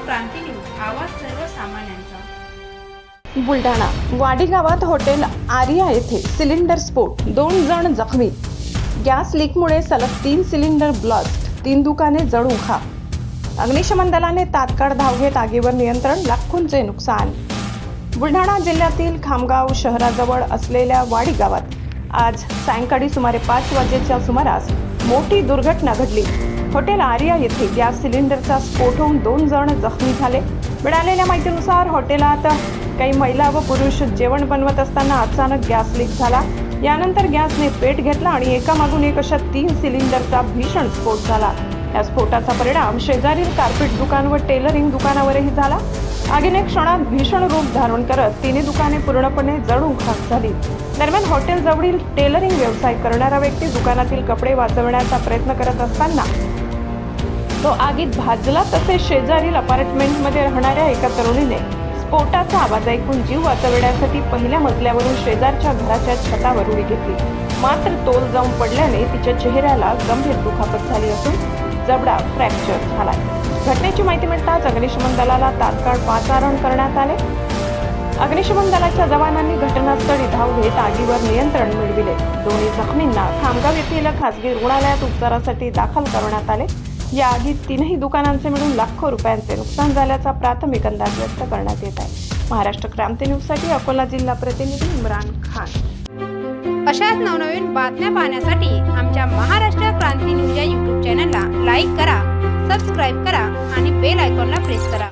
क्रांती news, आवाज सर्वसामान्यांचा। बुलढाणा वाडी गावात हॉटेल आर्या येथे सिलेंडर स्फोट, 2 जण जखमी। गॅस लीकमुळे सलग 3 सिलेंडर ब्लास्ट, 3 दुकाने जळून खाक। अग्निशमन दलाने तात्काळ धाव घेत आगीवर नियंत्रण, लाखोंचे नुकसान। बुलढाणा जिल्ह्यातील खामगाव शहराजवळ असलेल्या वाडी गावात आज सायंकाळी सुमारे 5 वाजेच्या सुमारास मोठी दुर्घटना घडली। हॉटेल आर्या येथे गॅस सिलेंडरचा स्फोट होऊन 2 जण जखमी झाले। मिळालेल्या माहितीनुसार हॉटेलात काही महिला व पुरुष जेवण बनवत असताना अचानक गॅस लीक झाला। यानंतर गॅसने पेट घेतला आणि एकामागून एक अशा 3 सिलेंडरचा भीषण स्फोट झाला। या स्फोटाचा परिणाम शेजारील कार्पेट दुकान व टेलरिंग दुकानावरही झाला। आगीने क्षणात भीषण रूप धारण करत 3 दुकाने पूर्णपणे जळून खाक झाली। दरम्यान हॉटेल जवळील टेलरिंग व्यवसाय करणारा व्यक्ती दुकानातील कपडे वाचवण्याचा प्रयत्न करत असताना तो आगीत भाजला। तसेच शेजारील अपार्टमेंटमध्ये राहणाऱ्या एका तरुणीने स्फोटाचा आवाज ऐकून जीव वाचवण्यासाठी पहिल्या मजल्यावरून शेजारच्या घराच्या छतावर उडी घेतली। मात्र तोल जाऊन पडल्याने तिच्या चेहऱ्याला गंभीर दुखापत झाली असून जबडा फ्रॅक्चर झाला। घटनेची माहिती मिळताच अग्निशमन दलाला तात्काळ पाचारण करण्यात आले। अग्निशमन दलाच्या जवानांनी घटनास्थळी धाव घेत आगीवर नियंत्रण मिळविले। दोन्ही जखमींना खामगाव येथील खासगी रुग्णालयात उपचारासाठी दाखल करण्यात आले। या आगीत 3ही दुकानांचे मिळून लाखो रुपयांचे नुकसान झाल्याचा प्राथमिक अंदाज व्यक्त करण्यात येत आहे। महाराष्ट्र क्रांती न्यूजसाठी अकोला जिल्हा प्रतिनिधी इम्रान खान। अशाच नवनवीन बातम्या पाहण्यासाठी आमच्या महाराष्ट्र क्रांती न्यूज या YouTube चॅनलला लाईक करा, सबस्क्राईब करा आणि बेल आयकॉनला प्रेस करा।